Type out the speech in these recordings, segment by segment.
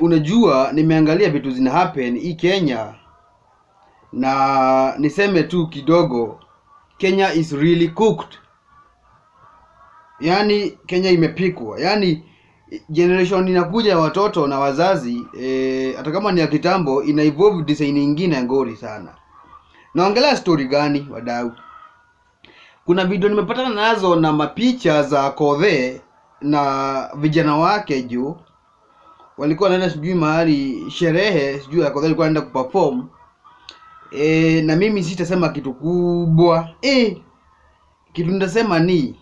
Unajua nimeangalia vitu zina happen hii Kenya, na niseme tu kidogo, Kenya is really cooked. Yani Kenya imepikwa. Yani generation inakuja watoto na wazazi hata kama ni ya kitambo ina evolve design nyingine ngori sana. Naongelea story gani wadau? Kuna video nimepatana nazo na mapicha za Kothe na vijana wake juu walikuwa wanaenda sijui mahali sherehe, sijui ya Kothe alikuwa anaenda kuperform. Na mimi sitasema kitu kubwa. Kitu nitasema ni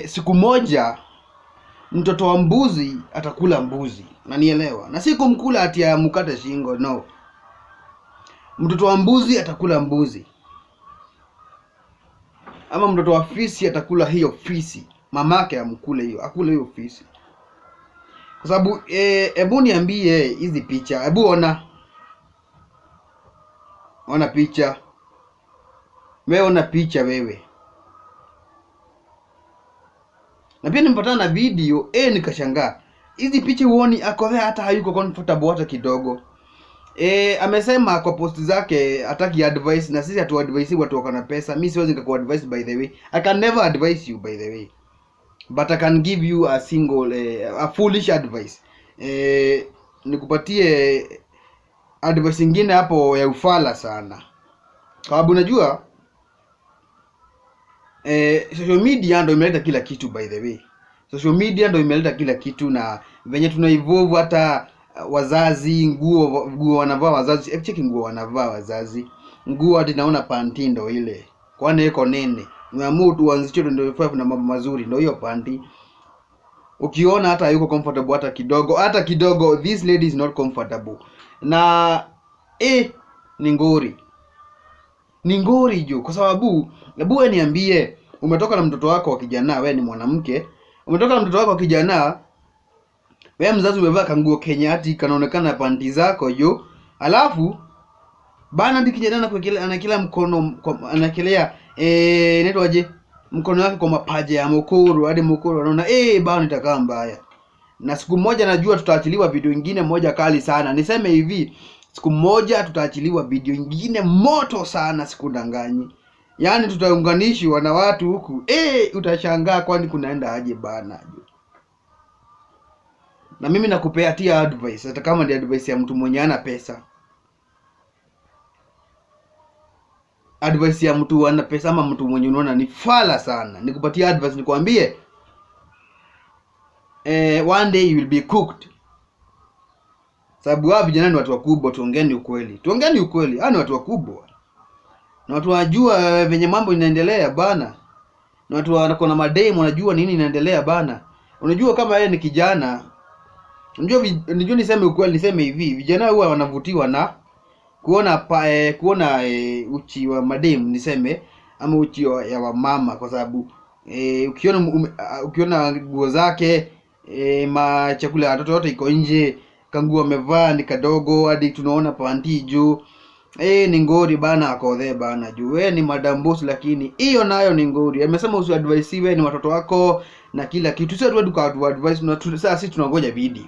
siku moja mtoto wa mbuzi atakula mbuzi. Na nielewa. Na si kumkula ati ya mkate shingo, no. Mtoto wa mbuzi atakula mbuzi. Ama mtoto wa fisi atakula hiyo fisi. Mamake amkule hiyo, akule hiyo fisi. Kwa sababu hebu niambie hizi picha. Hebu ona picha. Wewe ona picha wewe. Na pia nimepatana na video nikashangaa. Hizi picha huoni Kothe hata hayuko comfortable hata kidogo. Amesema kwa post zake hataki advice, na sisi hatu advise watu wako na pesa. Mimi siwezi nikaku advise by the way. I can never advise you by the way. But I can give you a foolish advice. Nikupatie advice nyingine hapo ya ufala sana. Sababu unajua social media ndio imeleta kila kitu by the way. Social media ndio imeleta kila kitu, na venye tuna evolve hata wazazi, nguo wanavaa wazazi, cheki nguo wanavaa wazazi. Nguo hadi naona panty ndio ile. Kwani iko nene. Umeamua tu uanzishe 25 na mambo mazuri, ndio hiyo panty. Ukiona hata yuko comfortable hata kidogo, this lady is not comfortable. Na ni ngori. Ni ngori juu kwa sababu hebu niambie, umetoka na mtoto wako wa kijana, wewe ni mwanamke, umetoka na mtoto wako wa kijana, wewe mzazi umevaa kanguo Kenyati kanaonekana panty zako juu, alafu bana ndi kijana anakila mkono anakelea inaitwaje, mkono wake kwa mapaja ya mokoro hadi mokoro anaona bana nitakaa mbaya. Na siku moja najua tutaachiliwa video nyingine moja kali sana. Niseme hivi, siku moja tutaachiliwa video nyingine moto sana, sikudanganyi. Yaani tutaunganishwa na watu huku. Utashangaa kwani kunaenda aje bana. Na mimi nakupea tia advice, hata kama ni advice ya mtu mwenye ana pesa. Advice ya mtu ana pesa ama mtu mwenye unaona ni fala sana. Nikupatia advice nikwambie, one day you will be cooked. Sababu hawa vijana ni watu wakubwa, tuongeni ukweli. Tuongeni ukweli, ni watu wakubwa. Na watu wanajua venye mambo inaendelea bana. Na watu wako na mademu wanajua nini inaendelea bana. Unajua kama yeye ni kijana, unajua niseme ukweli, niseme hivi, vijana huwa wanavutiwa na kuona uchi wa mademu niseme, ama uchi ya wamama, kwa sababu ukiona nguo zake, chakula watoto yote iko nje, kanguo amevaa ni kadogo hadi tunaona panty juu. Ni ngori bana Kothe bana juu. Ni madam boss, lakini hiyo nayo ni ngori. Amesema usi advise wewe ni watoto wako na kila kitu. Sio tu kwa advice, na sasa sisi tunangoja video.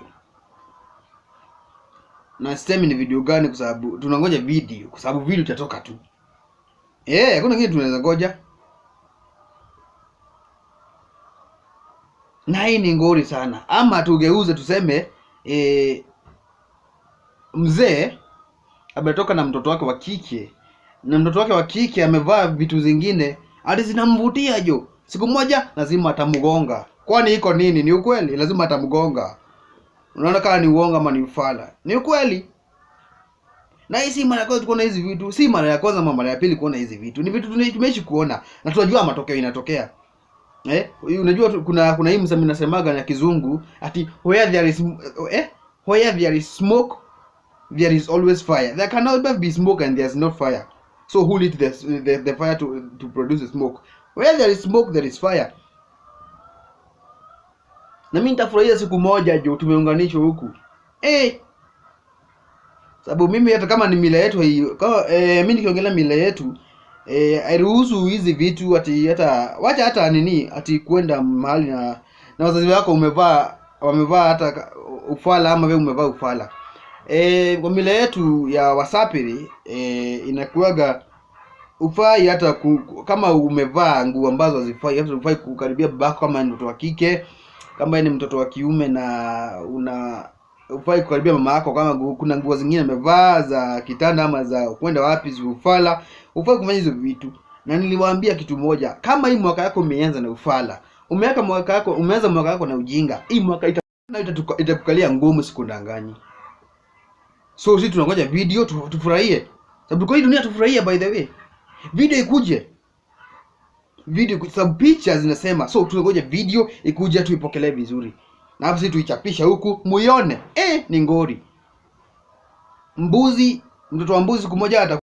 Na sisemi ni video gani kwa sababu tunangoja video, kwa sababu video itatoka tu. Hakuna kitu tunaweza ngoja. Na hii ni ngori sana. Ama tugeuze tuseme mzee ametoka na mtoto wake wa kike, na mtoto wake wa kike amevaa vitu zingine hadi zinamvutia jo. Siku moja lazima atamgonga. Kwani iko nini? Ni ukweli, lazima atamgonga. Unaona kama ni uongo ama ni ufala? Ni ukweli. Na hii si mara ya kwanza kuona hizi vitu, si mara ya kwanza ama mara ya pili kuona hizi vitu. Ni vitu tumeishi kuona na tunajua matokeo inatokea. Unajua kuna hii msemo nasemaga na kizungu ati where there is smoke there is always fire. There cannot be smoke and there is not fire. So who lit the fire to produce the smoke? Where there is smoke there is fire. Na mimi nitafurahia siku moja juu tumeunganishwa huku. Sababu mimi hata kama ni mila yetu hiyo, mimi nikiongelea mila yetu, hairuhusu hizi vitu ati hata wacha hata nini ati kwenda mahali na wazazi wako umevaa wamevaa hata ufala ama wewe umevaa ufala. Kwa mila yetu ya Wasapiri inakuaga ufai hata kama umevaa nguo ambazo hazifai, hata ufai kukaribia babako kama ni mtoto wa kike, kama ni mtoto wa kiume, na ufai kukaribia mama yako kama kuna nguo zingine amevaa za kitanda ama za kwenda wapi ufala, ufai kufanya hizo vitu. Na niliwaambia kitu moja, kama hii mwaka yako umeanza na ufala, umeanza mwaka yako na ujinga, hii mwaka itakukalia ngumu, sikundangani. So sisi tunangoja video tufurahie. Sababu kwa hii dunia tufurahie, by the way. Video ikuje. Sababu picha zinasema. So tunangoja video ikuje tuipokelee vizuri. Na hapo sisi tuichapisha huku muione. Ni ngori. Mtoto wa mbuzi siku moja